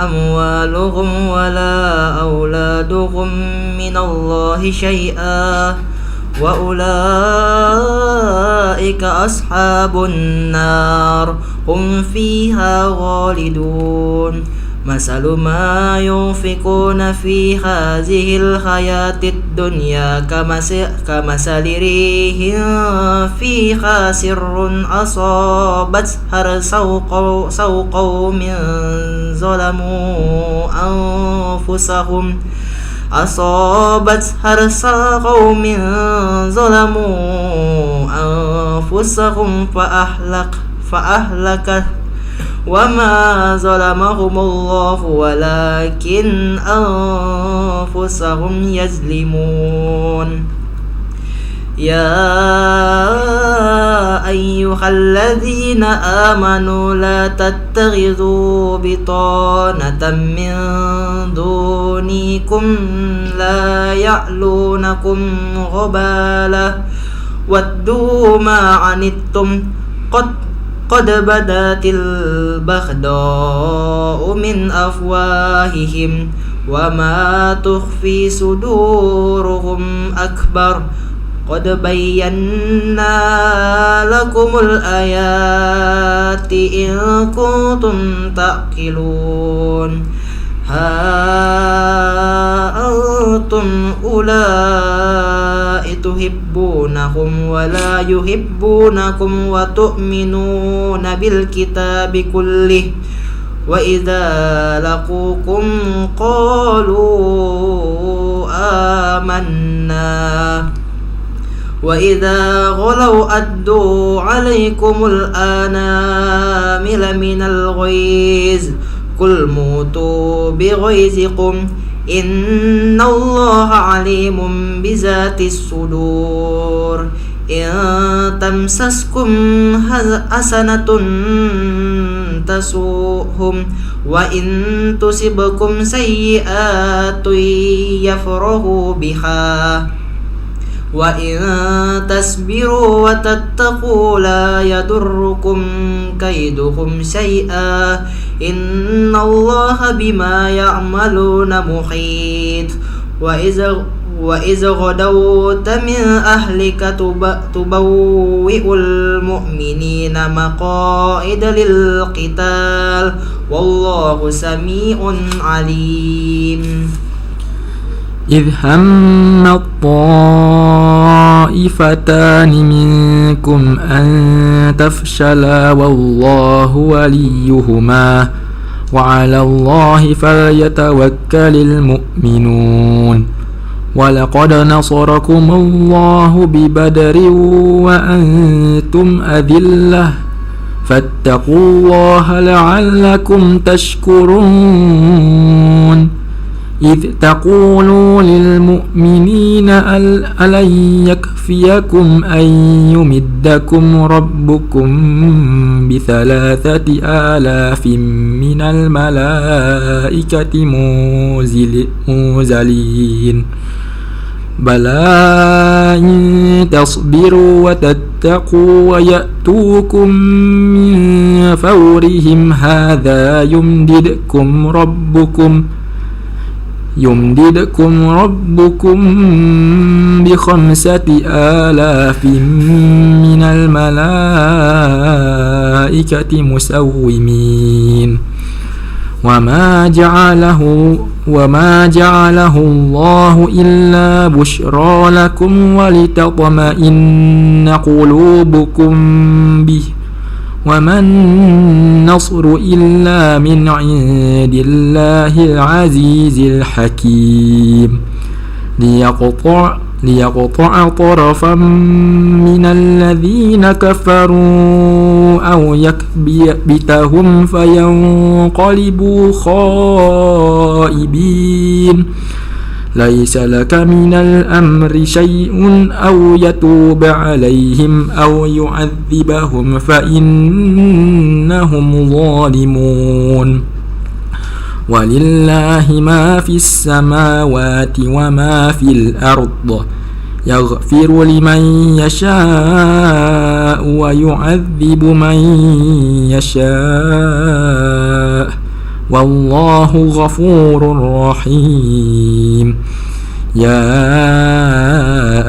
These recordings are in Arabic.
أموالهم ولا أولادهم من الله شيئا وأولئك أصحاب النار هم فيها خالدون مثل ما ينفقون في هذه الحياة الدنيا كمثل ريح فيها سر أصابت حرث قوم ظلموا أنفسهم فأهلكه وما ظلمهم الله ولكن أنفسهم يظلمون يا أيها الذين آمنوا لا تتخذوا بطانة من دونكم لا يعلونكم خبالا ودوا ما عنتم قد بدت البغضاء من أفواههم وما تخفي صدورهم أكبر قد بينا لكم الآيات إن كنتم تعقلون ها أنتم أولئك تحبونهم ولا يحبونكم وتؤمنون بالكتاب كله وإذا لقوكم قالوا آمنا وإذا غلوا أدوا عليكم الأنامل من الغيظ قل موتوا بغيظكم إن الله عليم بذات الصدور إن تمسسكم حسنة تسؤهم وإن تصبكم سيئات يفرحوا بها وإن تصبروا وتتقوا لا يضركم كيدهم شيئا إن الله بما يعملون محيط وإذ غدوت من أهلك تبوئ المؤمنين مقاعد للقتال والله سميع عليم إذ هم الطائفتان منكم أن تفشلا والله وليهما وعلى الله فليتوكل المؤمنون ولقد نصركم الله ببدر وأنتم أذلة فاتقوا الله لعلكم تشكرون إذ تقولوا للمؤمنين ألن يكفيكم أن يمدكم ربكم ب3,000 من الملائكة منزلين بلى إن تصبروا وتتقوا ويأتوكم من فورهم هذا يمددكم ربكم ب5,000 من الملائكة مسومين وما جعله الله إلا بشرى لكم ولتطمئن قلوبكم به وما النصر إلا من عند الله العزيز الحكيم ليقطع طرفا من الذين كفروا أو يكبتهم فينقلبوا خائبين ليس لك من الأمر شيء أو يتوب عليهم أو يعذبهم فإنهم ظالمون ولله ما في السماوات وما في الأرض يغفر لمن يشاء ويعذب من يشاء والله غفور رحيم يا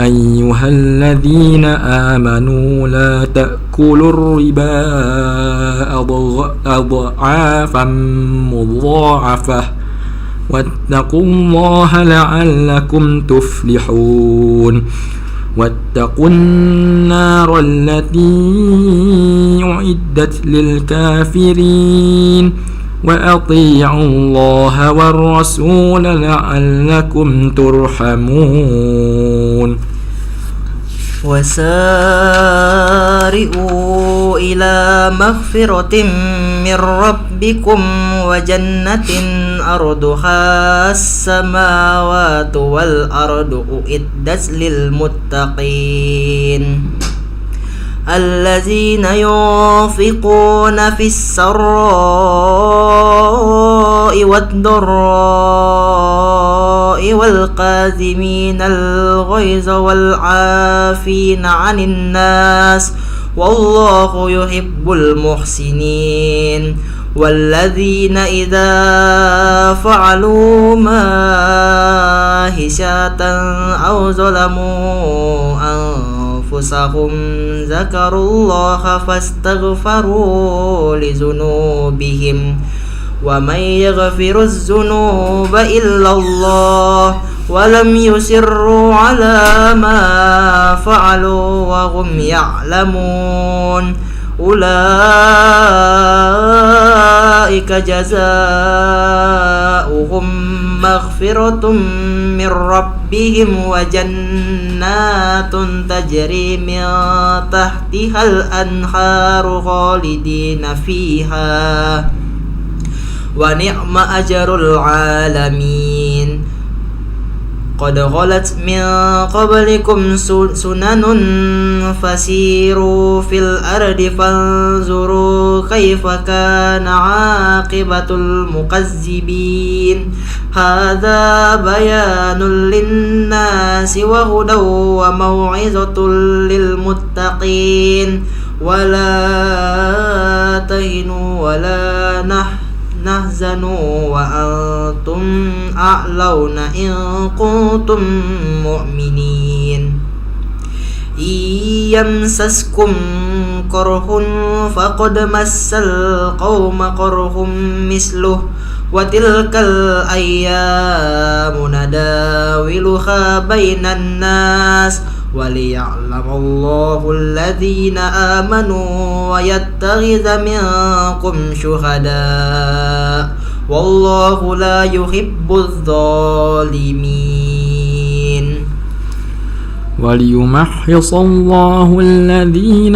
أيها الذين آمنوا لا تأكلوا الربا أضعافا مضاعفة واتقوا الله لعلكم تفلحون واتقوا النار التي أعدت للكافرين وأطيعوا الله والرسول لعلكم ترحمون وسارئوا إلى مغفرة من ربكم وجنة أرضها السماوات والأرض أعدت للمتقين الذين ينفقون في السراء والضراء والكاظمين الغيظ والعافين عن الناس والله يحب المحسنين والذين إذا فعلوا فاحشة أو ظلموا أنفسهم ذكروا الله فاستغفروا لذنوبهم ومن يغفر الذنوب إلا الله ولم يصروا على ما فعلوا وهم يعلمون أولئك جزاؤهم مغفرة من ربهم وجنات تجري من تحتها الأنهار خالدين فيها ونعم أجر العالمين قد خلت من قبلكم سنن فسيروا في الأرض فانظروا كيف كان عاقبة المكذبين هذا بيان للناس وهدى وموعظة للمتقين ولا تهنوا ولا نحزنوا وأنتم أعلون إن كنتم مؤمنين إن يمسسكم كره فقد مس القوم كره مثله وتلك الأيام نداولها بين الناس وليعلم الله الذين آمنوا ويتخذ منكم شهداء والله لا يحب الظالمين وليمحص الله الذين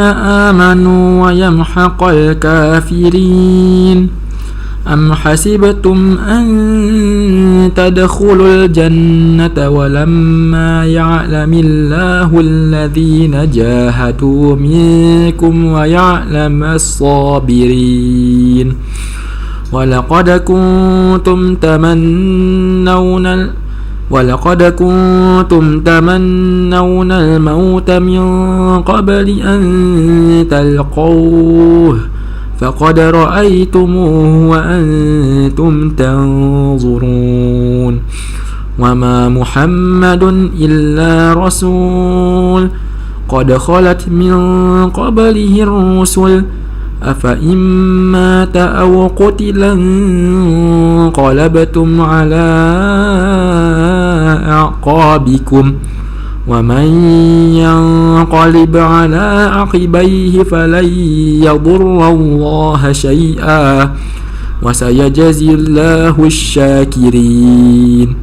آمنوا ويمحق الكافرين أم حسبتم أن تدخلوا الجنة ولما يعلم الله الذين جاهدوا منكم ويعلم الصابرين ولقد كنتم تمنون الموت من قبل أن تلقوه فقد رأيتموه وأنتم تنظرون وما محمد إلا رسول قد خلت من قبله الرسل أفإن مات أو قتل انقلبتم على أعقابكم ومن ينقلب على عقبيه فلن يضر الله شيئا وسيجزي الله الشاكرين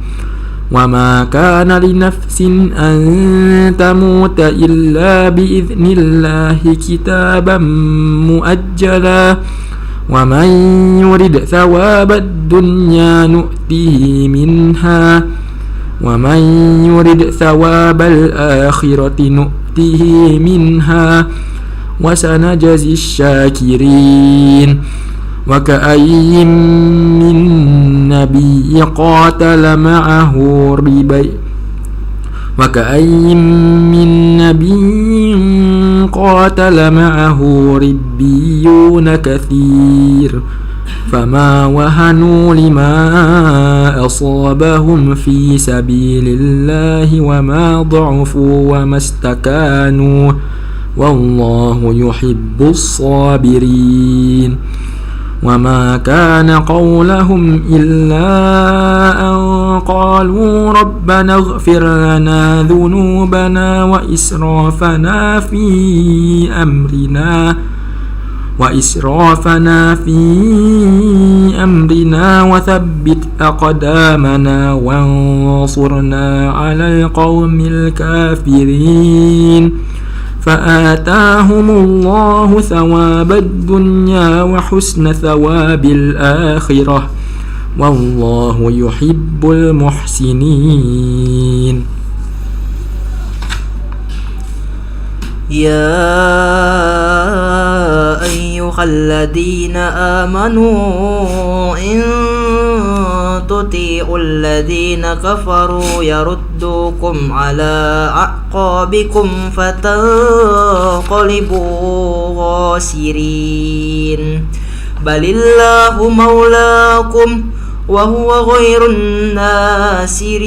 وما كان لنفس أن تموت إلا بإذن الله كتابا مؤجلا ومن يرد ثواب الدنيا نؤته منها ومن يرد ثواب الآخرة نؤته منها وسنجزي الشاكرين وكأي من نبي قاتل معه ربيون كثير فما وهنوا لما أصابهم في سبيل الله وما ضعفوا وما استكانوا والله يحب الصابرين وما كان قولهم إلا أن قالوا ربنا اغفر لنا ذنوبنا وإسرافنا في أمرنا وثبت أقدامنا وانصرنا على القوم الكافرين فآتاهم الله ثواب الدنيا وحسن ثواب الآخرة والله يحب المحسنين يا أيها الذين آمنوا إن تطيعوا الذين كفروا يردوكم على أعقابكم فتنقلبوا خاسرين بل الله مولاكم وهو غير الناصرين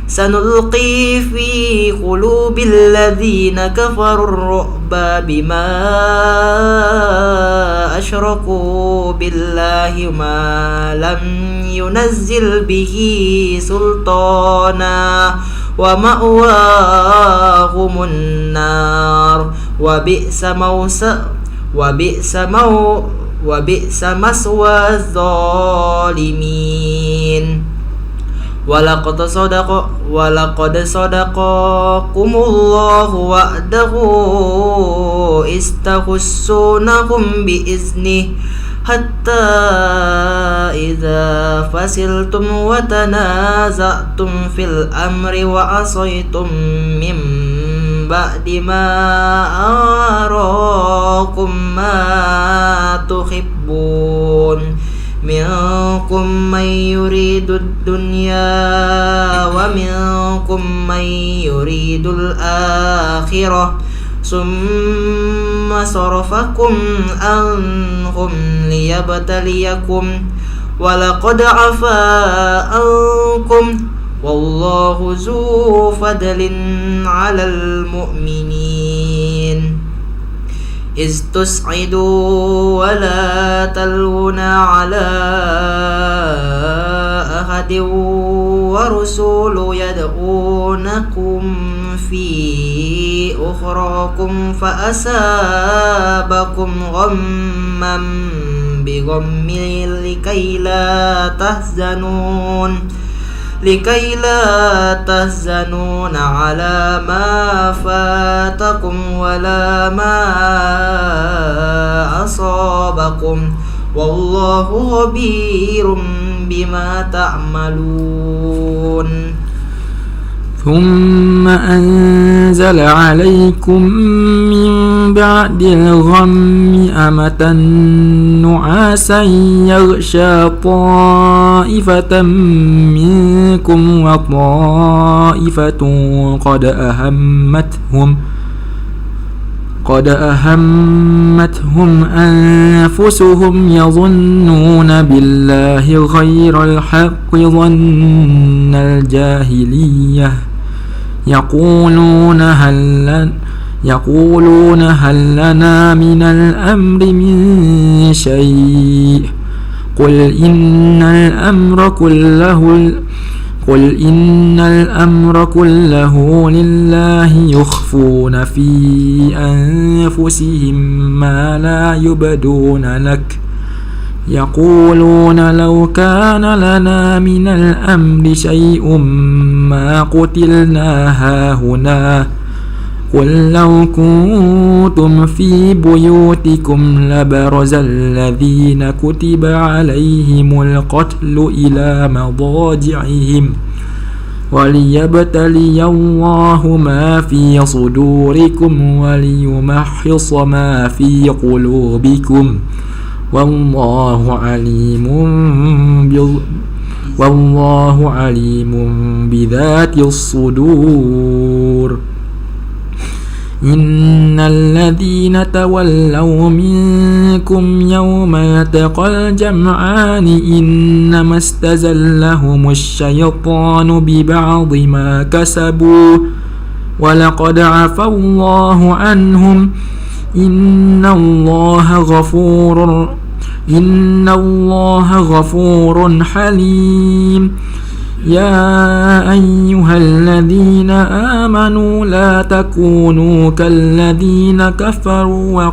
سنلقي في قلوب الذين كفروا الرعب بما أشركوا بالله ما لم ينزل به سلطانا ومأواهم النار وبئس مثوى الظالمين ولقد صدقكم الله وعده إذ تحسونهم بإذنه حتى إذا فشلتم وتنازعتم في الأمر وعصيتم من بعد ما أراكم ما تحبون منكم من يريد الدنيا ومنكم من يريد الآخرة ثم صرفكم عنهم ليبتليكم ولقد عفا عنكم والله ذو فضل على المؤمنين إذ تصعدوا ولا تلون على أحد ورسول يدعونكم في أخراكم فأصابكم غما بغم لكي لا تحزنون على ما فاتكم ولا ما أصابكم والله خبير بما تعملون ثم أنزل عليكم من بعد الغم أمة نعاسا يغشى طائفة منكم وطائفة قد أهمتهم أنفسهم يظنون بالله غير الحق ظن الجاهلية يقولون هل لنا من الأمر من شيء قل إن الأمر كله لله يخفون في أنفسهم ما لا يبدون لك يقولون لو كان لنا من الأمر شيء ما قتلنا هاهنا قل لو كنتم في بيوتكم لبرز الذين كتب عليهم القتل إلى مضاجعهم وليبتلي الله ما في صدوركم وليمحص ما في قلوبكم والله عليم بذات الصدور إن الذين تولوا منكم يوم التقى الجمعان إنما استزلهم الشيطان ببعض ما كسبوا ولقد عفا الله عنهم إن الله غفور حليم. يا أيها الذين آمنوا لا تكونوا كالذين كفروا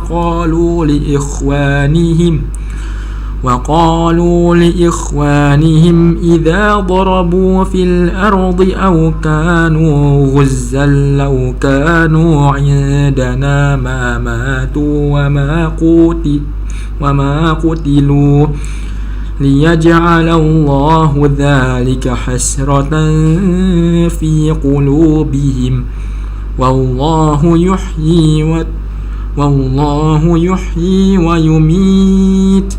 وقالوا لإخوانهم إذا ضربوا في الأرض أو كانوا غزا لو كانوا عندنا ما ماتوا وما قتلوا ليجعل الله ذلك حسرة في قلوبهم والله يحيي ويميت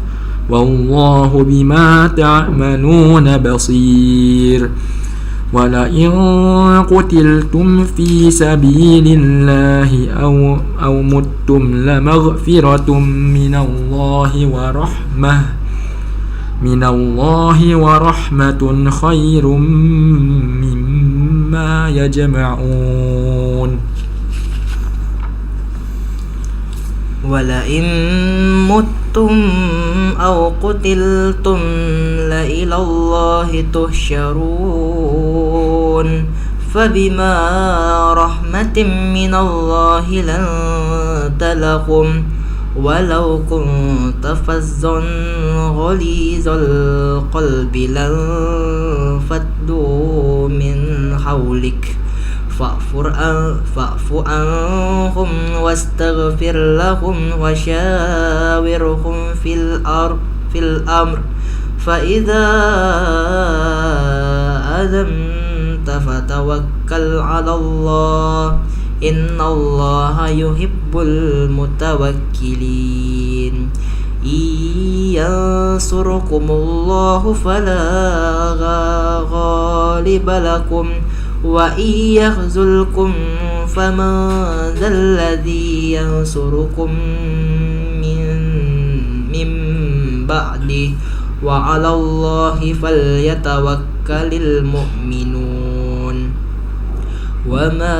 والله بما تعملون بصير. ولئن قتلتم في سبيل الله أو متم لمغفرة من الله ورحمة خير مما يجمعون. ولئن متم أو قتلتم لإلى الله تحشرون فبما رحمة من الله لنت لهم ولو كنت فظا غليظ القلب لانفضوا من حولك فاعف عنهم واستغفر لهم وشاورهم في الأمر فإذا أذمت فتوكل على الله إن الله يحب المتوكلين. إن ينصركم الله فلا غالب لكم وإن يخذلكم فمن ذا الذي ينصركم من بعده وعلى الله فليتوكل المؤمنون. وما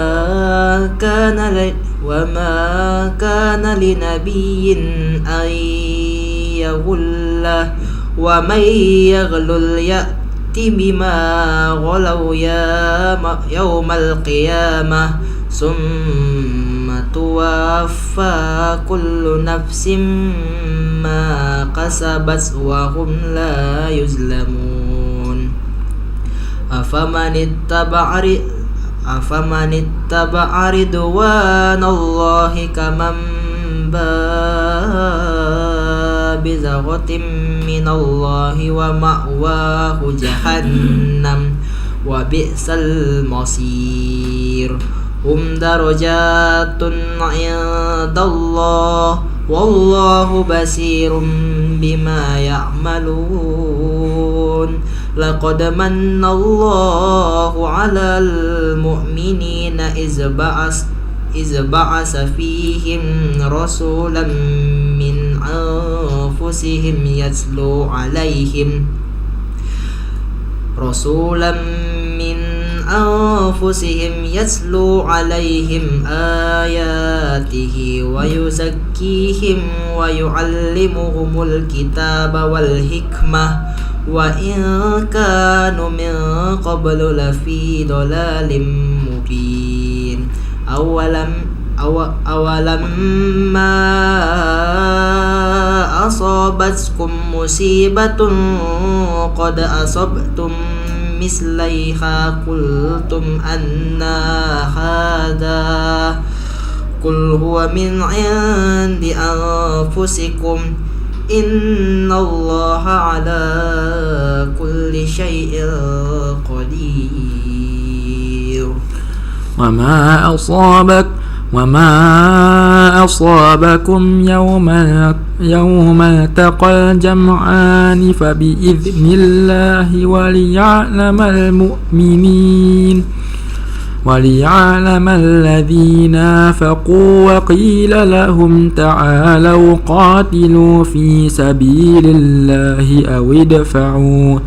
كان لنبي أن يغل ومن يغلل يأت بما غلوا يوم القيامة ثم توفى كل نفس ما كسبت وهم لا يظلمون. أفمن اتبع رضوان الله كمن باء بزغة من الله ومأواه جهنم وبئس المصير. هم درجات عند الله والله بصير بما يعملون. لقد من الله على المؤمنين إذ بعث فيهم رسولا من أنفسهم يتلو عليهم آياته ويزكيهم ويعلمهم الكتاب والحكمة وإن كانوا من قبل لفي ضلال مبين. أولما أصابتكم مصيبة قد أصبتم مثليها قلتم أن هذا قل هو من عند أنفسكم إن الله على كل شيء قدير. وما أصابكم يوم التقى الجمعان فبإذن الله وليعلم المؤمنين. وليعلم الذين نافقوا وقيل لهم تعالوا قاتلوا في سبيل الله أو ادفعوا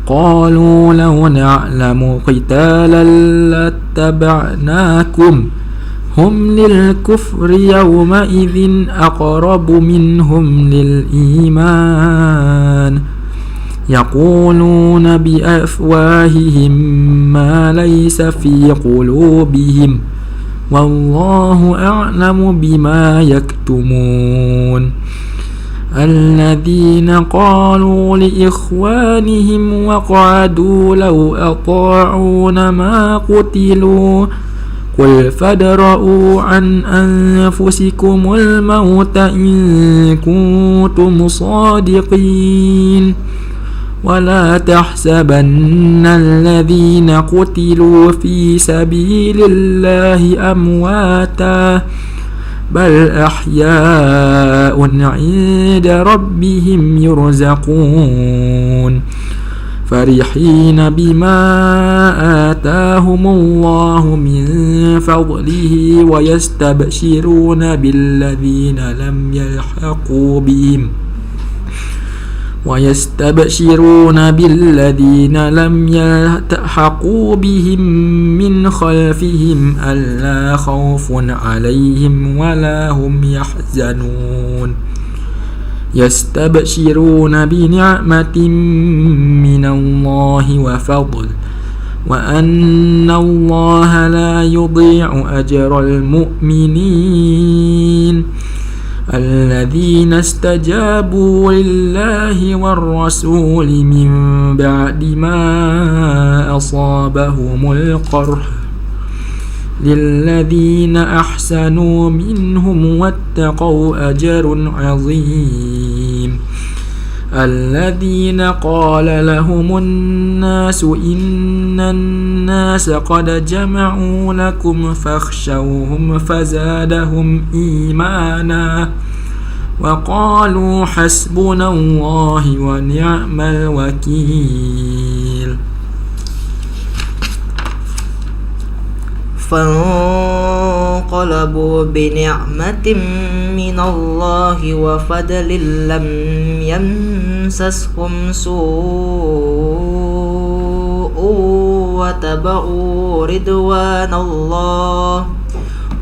قالوا لو نعلم قتالا لاتبعناكم هم للكفر يومئذ أقرب منهم للإيمان يقولون بأفواههم ما ليس في قلوبهم والله أعلم بما يكتمون الذين قالوا لإخوانهم وقعدوا لو أطاعون ما قتلوا قل فادرءوا عن أنفسكم الموت إن كنتم صادقين ولا تحسبن الذين قتلوا في سبيل الله أمواتا بل أحياء عند ربهم يرزقون فرحين بما آتاهم الله من فضله ويستبشرون بالذين لم يلحقوا بهم من خلفهم ألا خوف عليهم ولا هم يحزنون يستبشرون بنعمة من الله وفضل وأن الله لا يضيع أجر المؤمنين الذين استجابوا لله والرسول من بعد ما أصابهم القرح للذين أحسنوا منهم واتقوا أجر عظيم الذين قال لهم الناس إن الناس قد جمعوا لكم فاخشوهم فزادهم إيمانا وقالوا حسبنا الله ونعم الوكيل فانقلبوا بنعمة من الله وفضل لم يمسسهم سوء واتبعوا رضوان الله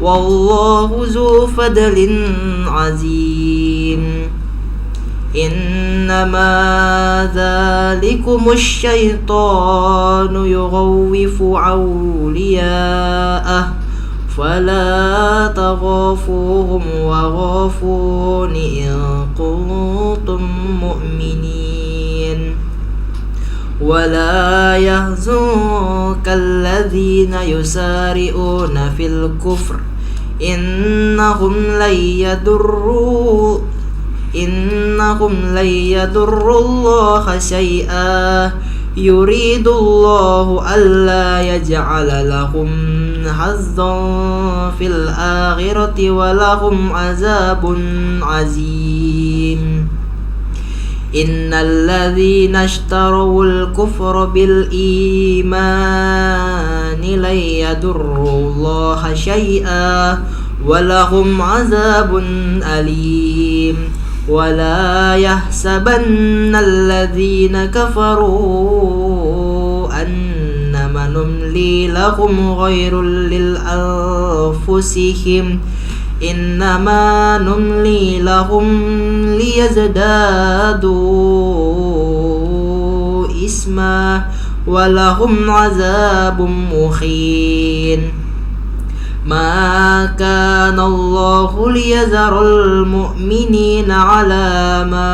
والله ذو فضل عظيم إنما ذلكم الشيطان يخوف أولياءه فلا تخافوهم وخافون إن كنتم مؤمنين ولا يحزنك الذين يسارعون في الكفر إنهم لن يضروا الله شيئا يريد الله ألا يجعل لهم حظا في الآخرة ولهم عذاب عظيم إن الذين اشتروا الكفر بالإيمان لن يضروا الله شيئا ولهم عذاب أليم ولا يحسبن الذين كفروا أنما نملي لهم غير لأنفسهم إنما نملي لهم ليزدادوا إثما ولهم عذاب مهين ما كان الله ليذر المؤمنين على ما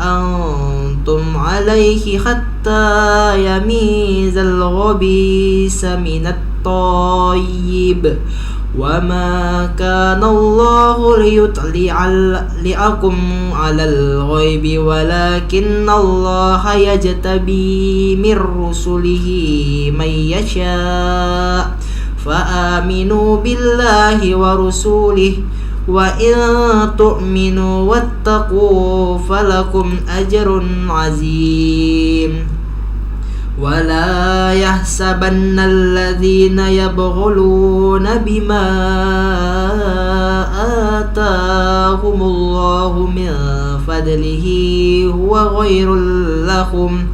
أنتم عليه حتى يميز الخبيث من الطيب وما كان الله ليطلعكم على الغيب ولكن الله يجتبي من رسله من يشاء فآمنوا بالله ورسوله وإن تؤمنوا واتقوا فلكم أجر عظيم ولا يحسبن الذين يبخلون بما آتاهم الله من فضله هو خير لهم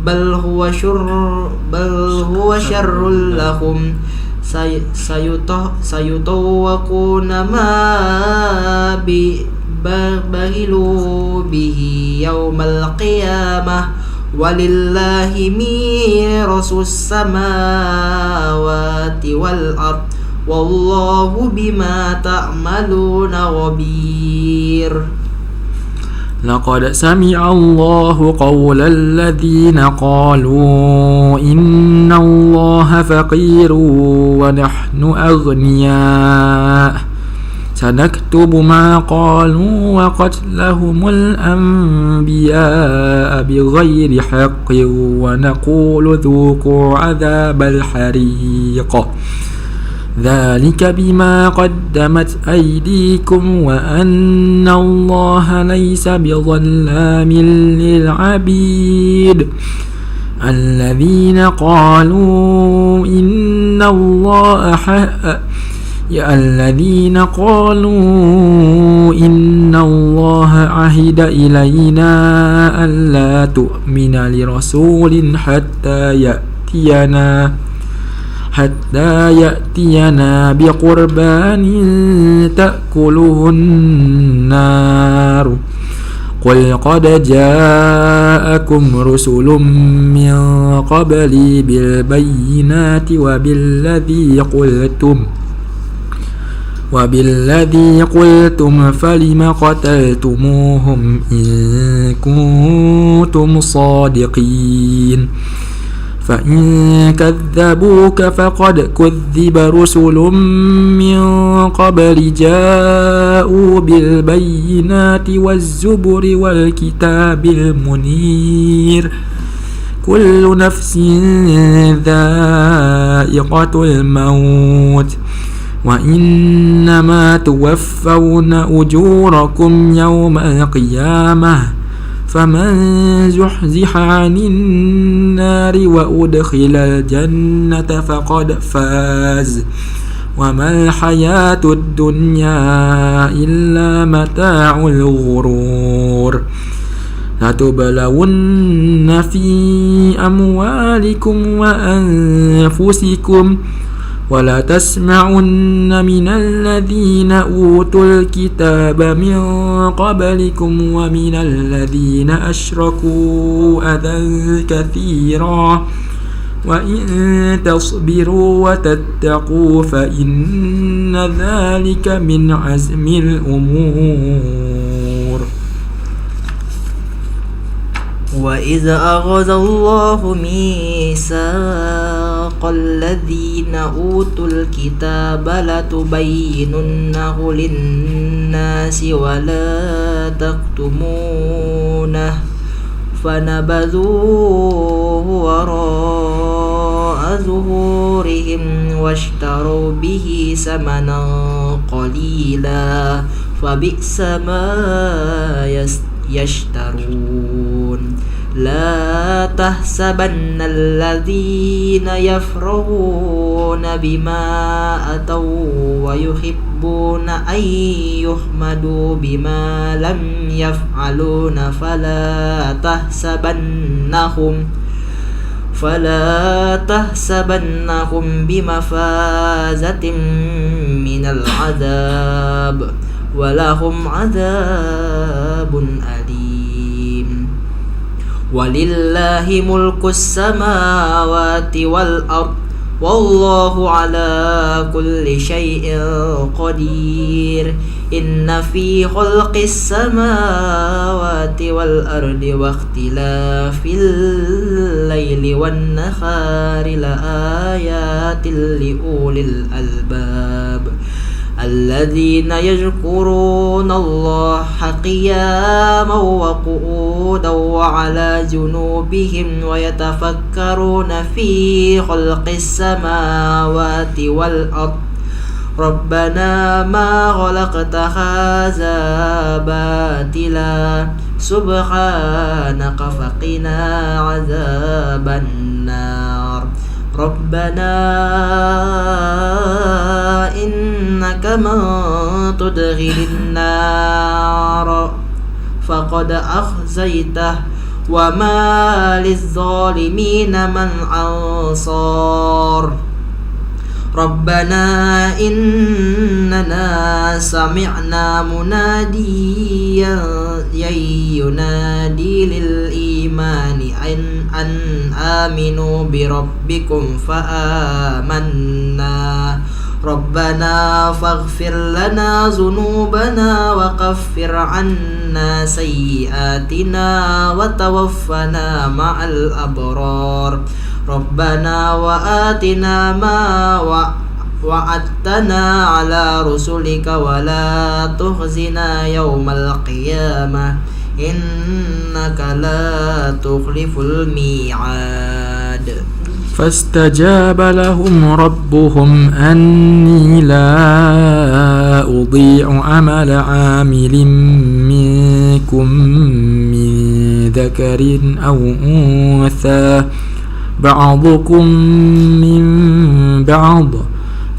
بل هو شر لهم سيطوقون ما بخلوا به يوم القيامة ولله ميراث السماوات والأرض والله بما تعملون خبير. لقد سمع الله قول الذين قالوا إن الله فقير ونحن أغنياء سنكتب ما قالوا وقتلهم الأنبياء بغير حق ونقول ذوقوا عذاب الحريق ذلك بما قدمت أيديكم وأن الله ليس بظلام للعبيد. الذين قالوا إن الله عهد إلينا ألا تؤمن لرسول حتى يأتينا بقربان تأكله النار قل قد جاءكم رسل من قبلي بالبينات وبالذي قلتم فلم قتلتموهم إن كنتم صادقين فإن كذبوك فقد كذب رسل من قبل جاءوا بالبينات والزبر والكتاب المنير كل نفس ذائقة الموت وإنما توفون أجوركم يوم القيامة فمن زحزح عن النار وأدخل الجنة فقد فاز وما الحياة الدنيا إلا متاع الغرور. لتبلون في أموالكم وأنفسكم ولا تسمعن من الذين أوتوا الكتاب من قبلكم ومن الذين أشركوا أذى كثيرا وإن تصبروا وتتقوا فإن ذلك من عزم الأمور. وإذا أخذ الله ميثاق الذين أوتوا الكتاب لتبيننه للناس ولا تكتمونه فنبذوه وراء ظهورهم واشتروا به ثمنا قليلا فبئس ما يشترون. لا تحسبن الذين يفرحون بما أتوا ويحبون أن يحمدوا بما لم يفعلون فلا تحسبنهم بمفازة من العذاب ولهم عذاب أليم. ولله ملك السماوات والأرض والله على كل شيء قدير. إن في خلق السماوات والأرض واختلاف الليل والنهار لآيات لأولي الألباب الذين يذكرون الله قياما وقعودا وعلى جنوبهم ويتفكرون في خلق السماوات والأرض ربنا ما خلقت هذا باطلا سبحانك فقنا عذاب النار ربنا إنك من تدخل النار فقد أخزيته وما للظالمين من أنصار ربنا إننا سمعنا مناديا ينادي للإيمان أن آمنوا بربكم فآمنا ربنا فاغفر لنا ذنوبنا وكفر عنا سيئاتنا وتوفنا مع الأبرار ربنا وآتنا ما وعدتنا على رسلك ولا تخزنا يوم القيامة إنك لا تخلف الميعاد فاستجاب لهم ربهم أني لا أضيع عمل عامل منكم من ذكر أو أنثى بعضكم من بعض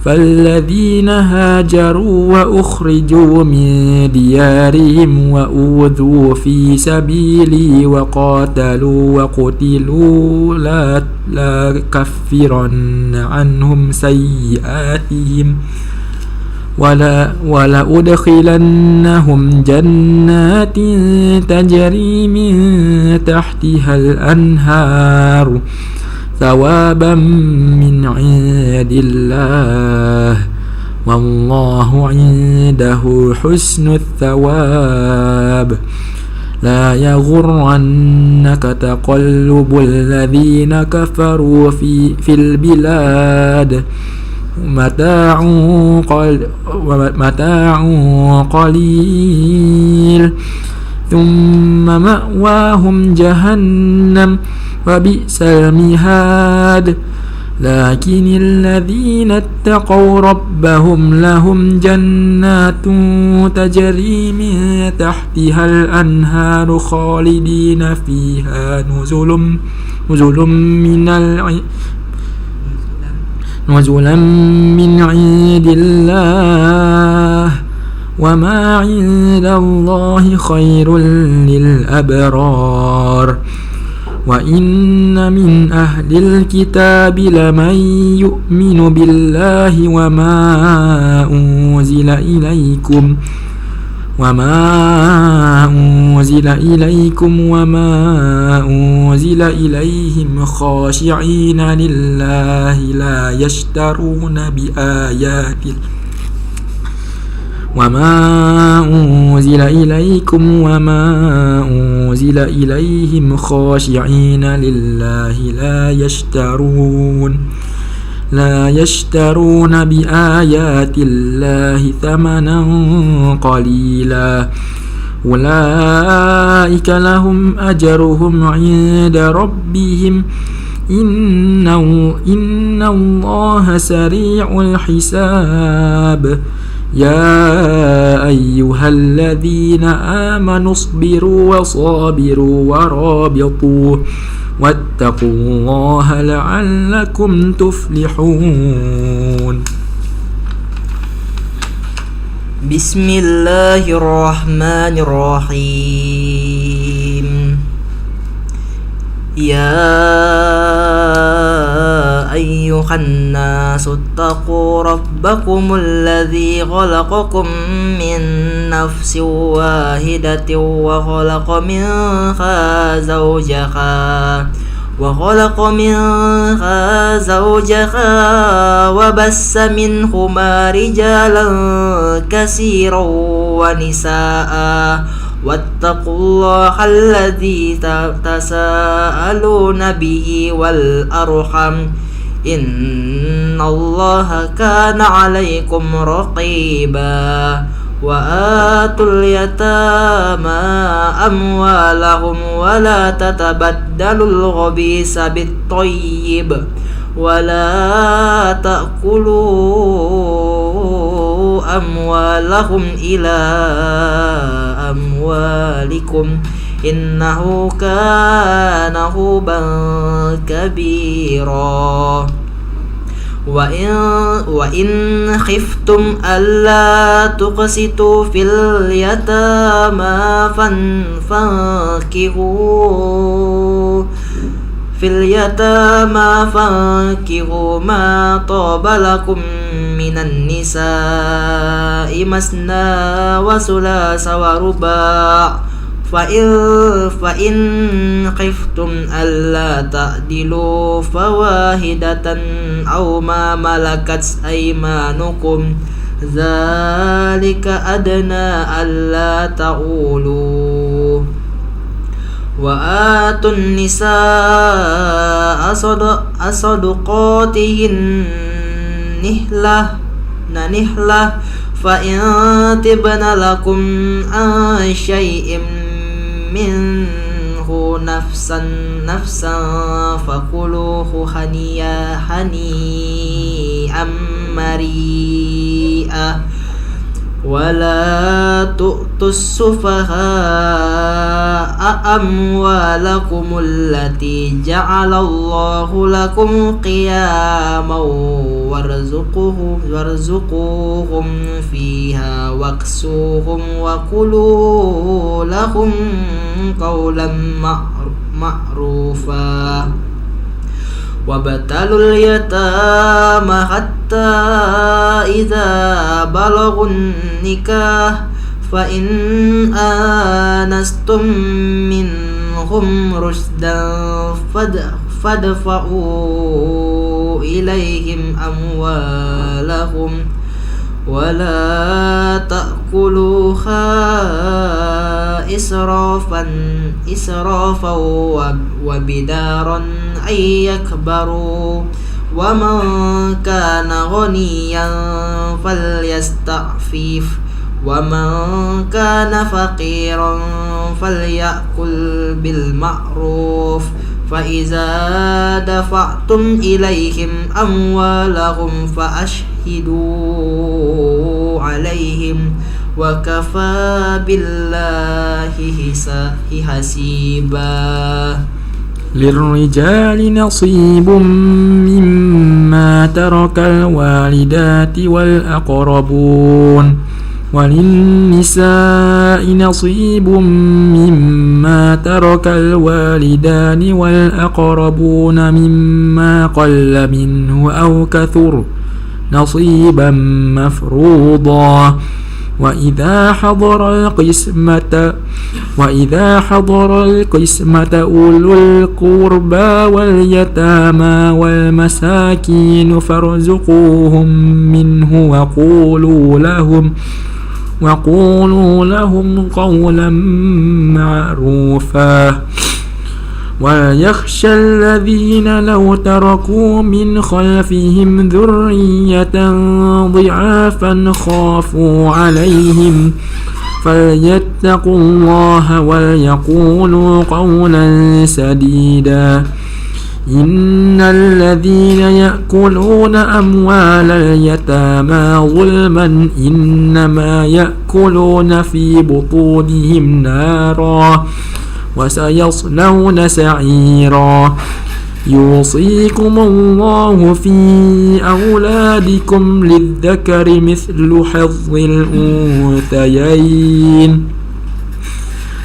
فالذين هاجروا وأخرجوا من ديارهم وأوذوا في سبيلي وقاتلوا وقتلوا لا كفرن عنهم سيئاتهم ولأدخلنهم جنات تجري من تحتها الأنهار ثوابا من عند الله والله عنده حسن الثواب لا يغرنك تقلب الذين كفروا في البلاد متاع قليل ثم مأواهم جهنم وبئس المهاد لكن الذين اتقوا ربهم لهم جنات تجري من تحتها الأنهار خالدين فيها نزلا من عند الله وما عند الله خير للأبرار وإن من أهل الكتاب لمن يؤمن بالله وما أنزل إليكم وما أنزل إليهم خاشعين لله لا يشترون بآيات وما أنزل إليكم وما أنزل إليهم خاشعين لله لا يشترون بآيات الله ثمنا قليلا أولئك لهم أجرهم عند ربهم إن الله سريع الحساب يا أيها الذين آمنوا اصبروا وصابروا ورابطوا واتقوا الله لعلكم تفلحون بسم الله الرحمن الرحيم يا أيها الناس اتقوا ربكم الذي خلقكم من نفس واحدة وخلق منها زوجها وبث منهما رجالا كثيرا ونساء واتقوا الله الذي تساءلون به والأرحم إن الله كان عليكم رقيبا وآتوا اليتامى أموالهم ولا تتبدلوا الخبيث بالطيب ولا تأكلوا أموالهم إلى أموالكم إنه كان حوبا كبيرا وإن خفتم ألا تقسطوا في اليتامى فانكحوا ما طاب لكم من النساء مثنى وثلاث ورباع فإن خفتم ألا تعدلوا فواحدة أو ما ملكت أيمانكم ذلك أدنى ألا تعولوا وآتوا النساء صدقاتهن نحلة فإن تبن لكم عن شيء منه نفسا فكلوه هنيئا مريئا ولا تؤتوا السفهاء أموالكم التي جعل الله لكم قياما وارزقوهم فيها واكسوهم وقولوا لهم قولا معروفا وابتلوا اليتامى حتى إذا بلغوا النكاح فإن آنستم منهم رشدا فادفعوا إليهم أموالهم ولا تأكلوها إسرافا وبدارا أن يكبروا ومن كان غنيا فليستعفف ومن كان فقيرا فليأكل بالمعروف فإذا دفعتم إليهم أموالهم فأشهدوا عليهم وكفى بالله حسيبا للرجال نصيب مما ترك الوالدات والأقربون وللنساء نصيب مما ترك الوالدان والأقربون مما قل منه أو كثر نصيبا مفروضا وإذا حضر القسمة أولو القربى واليتامى والمساكين فارزقوهم منه وقولوا لهم قولا معروفا وليخشى الذين لو تركوا من خلفهم ذرية ضعافا خافوا عليهم فليتقوا الله وليقولوا قولا سديدا إن الذين يأكلون أموال اليتامى ظلما إنما يأكلون في بطونهم نارا وسيصلون سعيرا يوصيكم الله في أولادكم للذكر مثل حظ الأنثيين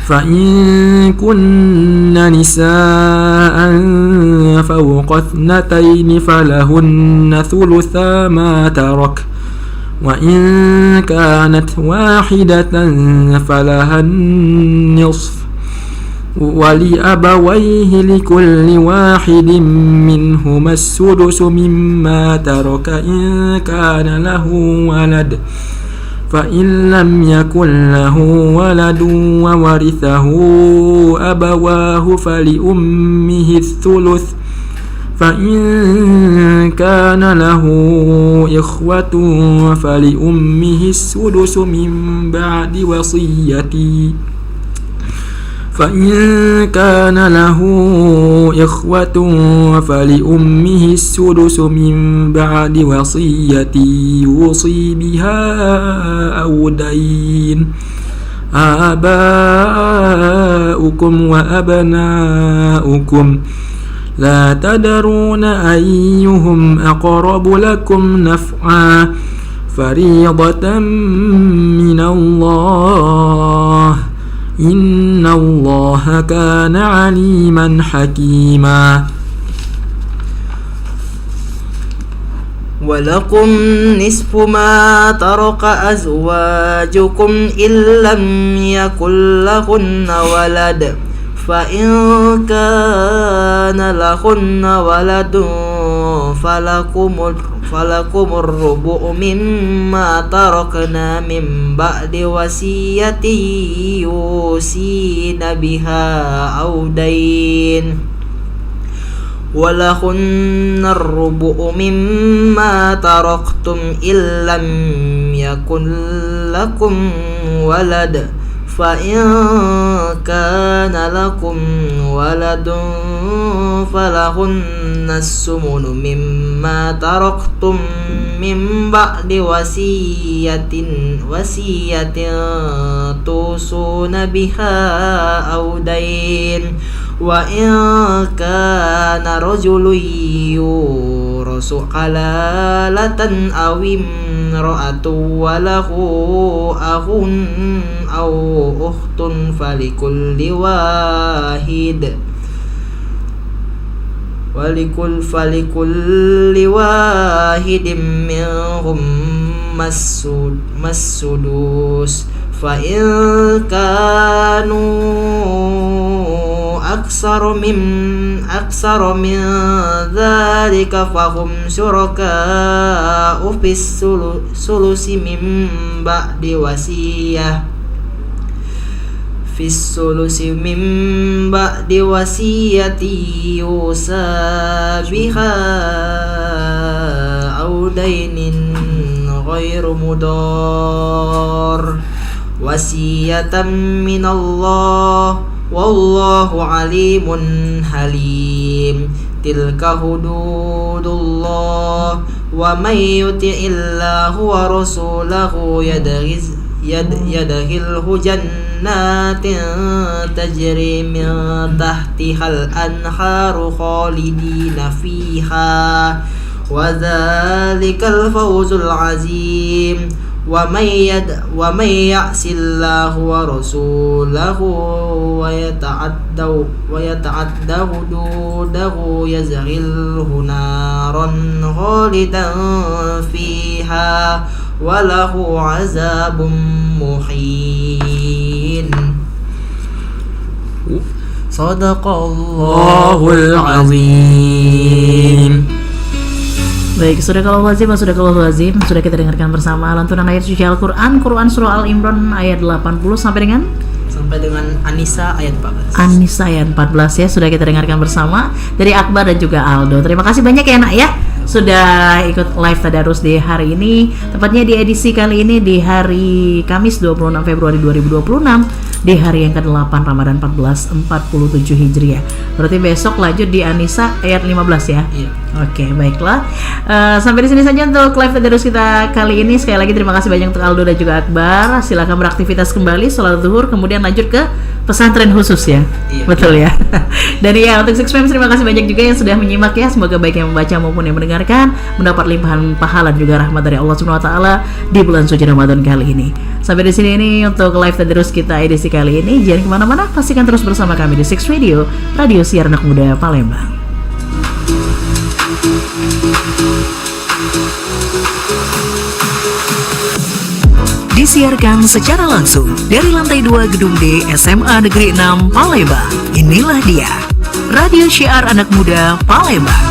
فإن كن نساء فوق 2 فلهن ثلثا ما ترك وإن كانت واحدة فلها النصف ولأبويه لكل واحد منهما السدس مما ترك إن كان له ولد فإن لم يكن له ولد وورثه أبواه فلأمه الثلث فإن كان له إخوة فلأمه السدس من بعد وصية يوصي بها أو دين آباؤكم وأبناؤكم لا تدرون أيهم أقرب لكم نفعا فريضة من الله إن الله كان عليما حكيما ولكم نصف ما ترك أزواجكم إن لم يكن لهن ولد فإن كان لهن ولد فلكم الربع مما تركنا من بعد وصية يوصين بها أو دين ولهن الربع مما تركتم إن لم يكن لكم ولد فإن كان لكم ولد فلهن الثمن مما تركتم من بعد وصية توصون بها أو دين وإن كان رجل يورث كلالة أو امرأة وله أخ أو أخت فلكل واحد منهم السدس فإن كانوا أكثر من ذلك فهم شركاء في الثلث من بعد وصية يوصى بها أو دين غير مضار وصية من الله والله عليم حليم تلك حدود الله ومن يطع الله ورسوله يدخله جنات تجري من تحتها الأنهار خالدين فيها وذلك الفوز العظيم ومن يعص الله ورسوله ويتعد حدوده يدخله نارا خالدا فيها وله عذاب مهين صدق الله العظيم. Baik, Sadaqallahul Azim. Sudah kita dengarkan bersama lantunan ayat suci Al-Quran, Quran Surah Al-Imran ayat 80 sampai dengan An-Nisa ayat 14. An-Nisa ayat 14 ya, sudah kita dengarkan bersama dari Akbar dan juga Aldo. Terima kasih banyak ya nak ya, sudah ikut live tadarus di hari ini. Tepatnya di edisi kali ini di hari Kamis 26 Februari 2026 di hari yang ke-8 Ramadan 1447 Hijriah. Berarti besok lanjut di An-Nisa ayat 15 ya. Iya. Oke, baiklah. Sampai di sini saja untuk live tadarus kita kali ini. Sekali lagi terima kasih banyak untuk Aldo dan juga Akbar. Silakan beraktivitas kembali, sholat zuhur, kemudian lanjut ke pesantren khusus ya. Iya, betul ya. Dan ya untuk Six Fam terima kasih banyak juga yang sudah menyimak ya. Semoga baik yang membaca maupun yang mendengarkan mendapat limpahan pahala dan juga rahmat dari Allah Subhanahu wa taala di bulan suci Ramadan kali ini. Sampai di sini ini untuk live tadarus kita edisi kali ini. Jangan kemana-mana, pastikan terus bersama kami di Six Radio, Radio Siar Anak Muda Palembang. Disiarkan secara langsung dari lantai 2 Gedung D SMA Negeri 6 Palembang. Inilah dia Radio Syiar Anak Muda Palembang.